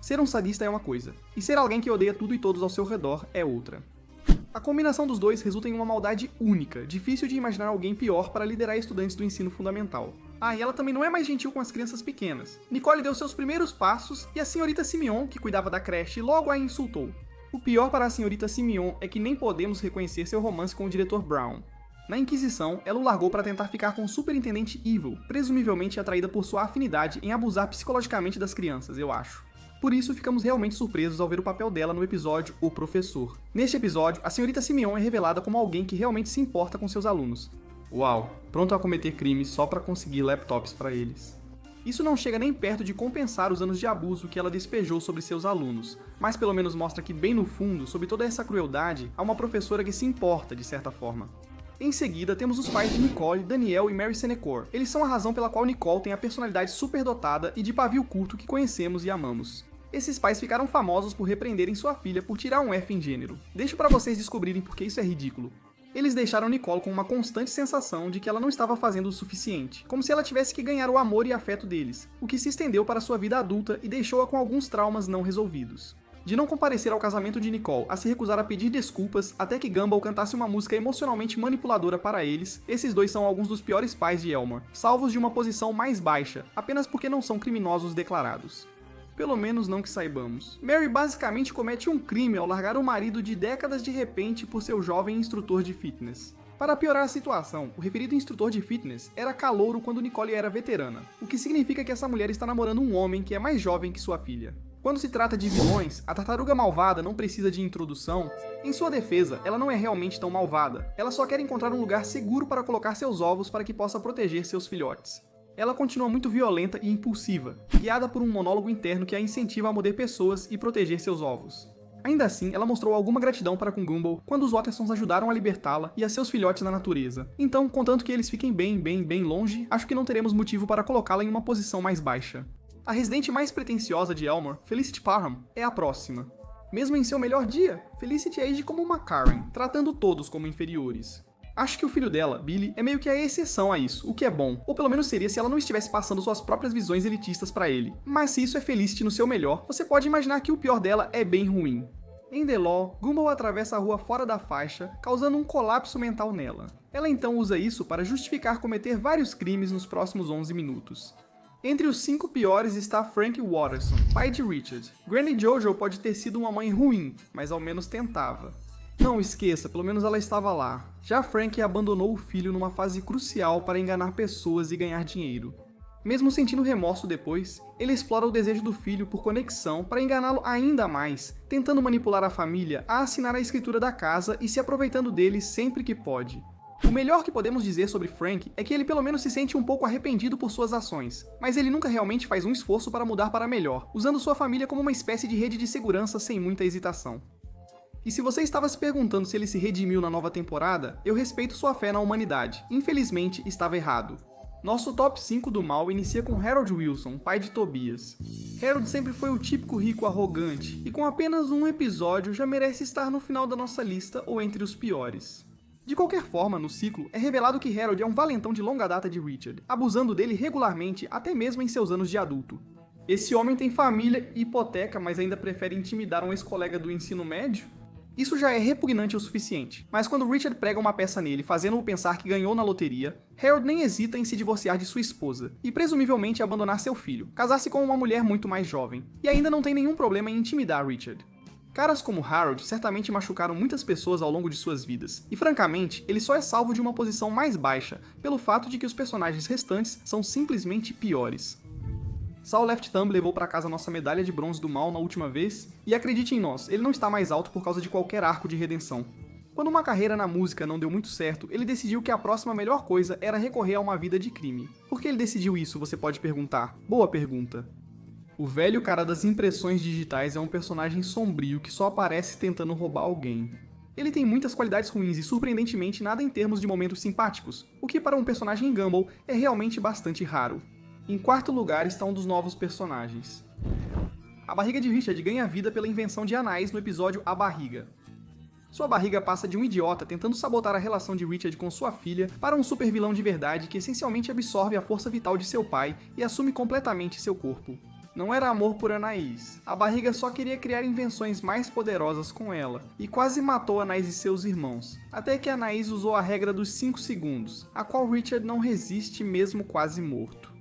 Ser um sadista é uma coisa, e ser alguém que odeia tudo e todos ao seu redor é outra. A combinação dos dois resulta em uma maldade única, difícil de imaginar alguém pior para liderar estudantes do ensino fundamental. E ela também não é mais gentil com as crianças pequenas. Nicole deu seus primeiros passos e a senhorita Simeon, que cuidava da creche, logo a insultou. O pior para a senhorita Simeon é que nem podemos reconhecer seu romance com o diretor Brown. Na Inquisição, ela o largou para tentar ficar com o superintendente Evil, presumivelmente atraída por sua afinidade em abusar psicologicamente das crianças, eu acho. Por isso, ficamos realmente surpresos ao ver o papel dela no episódio O Professor. Neste episódio, a senhorita Simeon é revelada como alguém que realmente se importa com seus alunos. Uau, pronto a cometer crimes só para conseguir laptops para eles. Isso não chega nem perto de compensar os anos de abuso que ela despejou sobre seus alunos, mas pelo menos mostra que bem no fundo, sob toda essa crueldade, há uma professora que se importa de certa forma. Em seguida, temos os pais de Nicole, Daniel e Mary Senecor. Eles são a razão pela qual Nicole tem a personalidade superdotada e de pavio curto que conhecemos e amamos. Esses pais ficaram famosos por repreenderem sua filha por tirar um F em gênero. Deixo para vocês descobrirem porque isso é ridículo. Eles deixaram Nicole com uma constante sensação de que ela não estava fazendo o suficiente, como se ela tivesse que ganhar o amor e afeto deles, o que se estendeu para sua vida adulta e deixou-a com alguns traumas não resolvidos. De não comparecer ao casamento de Nicole a se recusar a pedir desculpas até que Gumball cantasse uma música emocionalmente manipuladora para eles, esses dois são alguns dos piores pais de Elmore, salvos de uma posição mais baixa, apenas porque não são criminosos declarados. Pelo menos não que saibamos. Mary basicamente comete um crime ao largar o marido de décadas de repente por seu jovem instrutor de fitness. Para piorar a situação, o referido instrutor de fitness era calouro quando Nicole era veterana, o que significa que essa mulher está namorando um homem que é mais jovem que sua filha. Quando se trata de vilões, a tartaruga malvada não precisa de introdução. Em sua defesa, ela não é realmente tão malvada, ela só quer encontrar um lugar seguro para colocar seus ovos para que possa proteger seus filhotes. Ela continua muito violenta e impulsiva, guiada por um monólogo interno que a incentiva a morder pessoas e proteger seus ovos. Ainda assim, ela mostrou alguma gratidão para com Gumball quando os Wattersons ajudaram a libertá-la e a seus filhotes na natureza. Então, contanto que eles fiquem bem longe, acho que não teremos motivo para colocá-la em uma posição mais baixa. A residente mais pretensiosa de Elmore, Felicity Parham, é a próxima. Mesmo em seu melhor dia, Felicity age como uma Karen, tratando todos como inferiores. Acho que o filho dela, Billy, é meio que a exceção a isso, o que é bom, ou pelo menos seria se ela não estivesse passando suas próprias visões elitistas pra ele. Mas se isso é Felicity no seu melhor, você pode imaginar que o pior dela é bem ruim. Em The Law, Gumball atravessa a rua fora da faixa, causando um colapso mental nela. Ela então usa isso para justificar cometer vários crimes nos próximos 11 minutos. Entre os 5 piores está Frank Watterson, pai de Richard. Granny Jojo pode ter sido uma mãe ruim, mas ao menos tentava. Não esqueça, pelo menos ela estava lá. Já Frank abandonou o filho numa fase crucial para enganar pessoas e ganhar dinheiro. Mesmo sentindo remorso depois, ele explora o desejo do filho por conexão para enganá-lo ainda mais, tentando manipular a família a assinar a escritura da casa e se aproveitando dele sempre que pode. O melhor que podemos dizer sobre Frank é que ele pelo menos se sente um pouco arrependido por suas ações, mas ele nunca realmente faz um esforço para mudar para melhor, usando sua família como uma espécie de rede de segurança sem muita hesitação. E se você estava se perguntando se ele se redimiu na nova temporada, eu respeito sua fé na humanidade. Infelizmente, estava errado. Nosso top 5 do mal inicia com Harold Wilson, pai de Tobias. Harold sempre foi o típico rico arrogante, e com apenas um episódio já merece estar no final da nossa lista ou entre os piores. De qualquer forma, no ciclo, é revelado que Harold é um valentão de longa data de Richard, abusando dele regularmente até mesmo em seus anos de adulto. Esse homem tem família e hipoteca, mas ainda prefere intimidar um ex-colega do ensino médio? Isso já é repugnante o suficiente, mas quando Richard prega uma peça nele, fazendo-o pensar que ganhou na loteria, Harold nem hesita em se divorciar de sua esposa, e presumivelmente abandonar seu filho, casar-se com uma mulher muito mais jovem, e ainda não tem nenhum problema em intimidar Richard. Caras como Harold certamente machucaram muitas pessoas ao longo de suas vidas, e francamente, ele só é salvo de uma posição mais baixa, pelo fato de que os personagens restantes são simplesmente piores. Saul Left Thumb levou para casa nossa medalha de bronze do mal na última vez, e acredite em nós, ele não está mais alto por causa de qualquer arco de redenção. Quando uma carreira na música não deu muito certo, ele decidiu que a próxima melhor coisa era recorrer a uma vida de crime. Por que ele decidiu isso, você pode perguntar? Boa pergunta. O velho cara das impressões digitais é um personagem sombrio que só aparece tentando roubar alguém. Ele tem muitas qualidades ruins e surpreendentemente nada em termos de momentos simpáticos, o que para um personagem em Gumball é realmente bastante raro. Em quarto lugar está um dos novos personagens. A barriga de Richard ganha vida pela invenção de Anais no episódio A Barriga. Sua barriga passa de um idiota tentando sabotar a relação de Richard com sua filha para um super vilão de verdade que essencialmente absorve a força vital de seu pai e assume completamente seu corpo. Não era amor por Anais. A barriga só queria criar invenções mais poderosas com ela, e quase matou Anais e seus irmãos, até que Anais usou a regra dos 5 segundos, a qual Richard não resiste mesmo quase morto.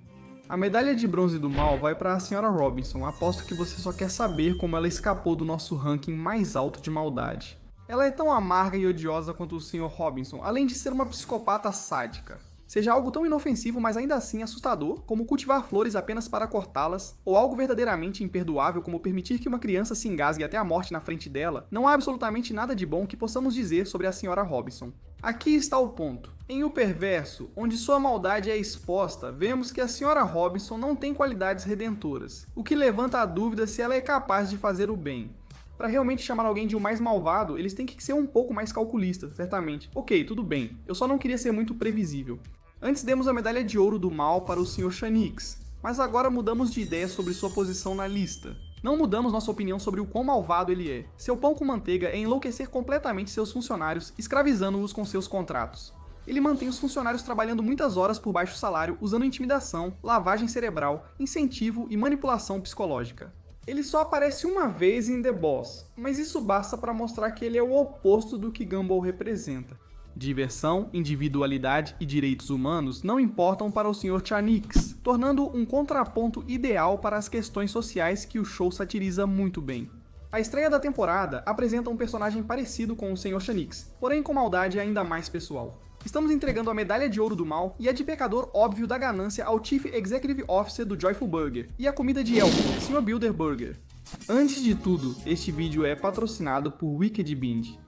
A medalha de bronze do mal vai para a Sra. Robinson, aposto que você só quer saber como ela escapou do nosso ranking mais alto de maldade. Ela é tão amarga e odiosa quanto o Sr. Robinson, além de ser uma psicopata sádica. Seja algo tão inofensivo, mas ainda assim assustador, como cultivar flores apenas para cortá-las, ou algo verdadeiramente imperdoável como permitir que uma criança se engasgue até a morte na frente dela, não há absolutamente nada de bom que possamos dizer sobre a Sra. Robinson. Aqui está o ponto. Em O Perverso, onde sua maldade é exposta, vemos que a Sra. Robinson não tem qualidades redentoras, o que levanta a dúvida se ela é capaz de fazer o bem. Para realmente chamar alguém de o mais malvado, eles têm que ser um pouco mais calculistas, certamente. Ok, tudo bem, eu só não queria ser muito previsível. Antes demos a medalha de ouro do mal para o Sr. Shanix, mas agora mudamos de ideia sobre sua posição na lista. Não mudamos nossa opinião sobre o quão malvado ele é. Seu pão com manteiga é enlouquecer completamente seus funcionários, escravizando-os com seus contratos. Ele mantém os funcionários trabalhando muitas horas por baixo salário, usando intimidação, lavagem cerebral, incentivo e manipulação psicológica. Ele só aparece uma vez em The Boss, mas isso basta para mostrar que ele é o oposto do que Gumball representa. Diversão, individualidade e direitos humanos não importam para o Sr. Chanix, tornando um contraponto ideal para as questões sociais que o show satiriza muito bem. A estreia da temporada apresenta um personagem parecido com o Sr. Chanix, porém com maldade ainda mais pessoal. Estamos entregando a medalha de ouro do mal e a de pecador óbvio da ganância ao Chief Executive Officer do Joyful Burger e a comida de Elton, Sr. Builder Burger. Antes de tudo, este vídeo é patrocinado por Wicked Binge.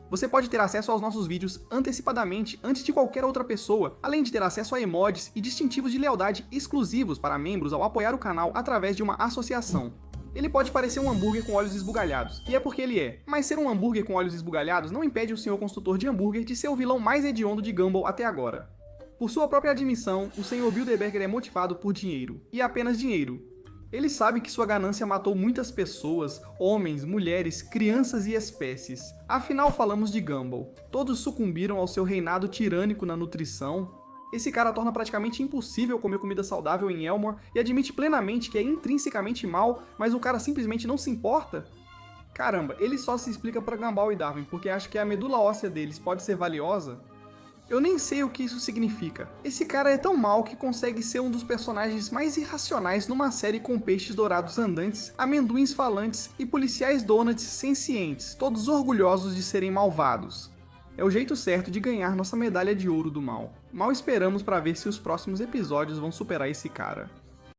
Você pode ter acesso aos nossos vídeos antecipadamente antes de qualquer outra pessoa, além de ter acesso a emojis e distintivos de lealdade exclusivos para membros ao apoiar o canal através de uma associação. Ele pode parecer um hambúrguer com olhos esbugalhados, e é porque ele é, mas ser um hambúrguer com olhos esbugalhados não impede o senhor construtor de hambúrguer de ser o vilão mais hediondo de Gumball até agora. Por sua própria admissão, o Sr. Bilderberger é motivado por dinheiro, e apenas dinheiro. Ele sabe que sua ganância matou muitas pessoas, homens, mulheres, crianças e espécies. Afinal, falamos de Gumball. Todos sucumbiram ao seu reinado tirânico na nutrição. Esse cara torna praticamente impossível comer comida saudável em Elmore e admite plenamente que é intrinsecamente mal, mas o cara simplesmente não se importa? Caramba, ele só se explica pra Gumball e Darwin porque acha que a medula óssea deles pode ser valiosa? Eu nem sei o que isso significa. Esse cara é tão mal que consegue ser um dos personagens mais irracionais numa série com peixes dourados andantes, amendoins falantes e policiais donuts sencientes, todos orgulhosos de serem malvados. É o jeito certo de ganhar nossa medalha de ouro do mal. Mal esperamos para ver se os próximos episódios vão superar esse cara.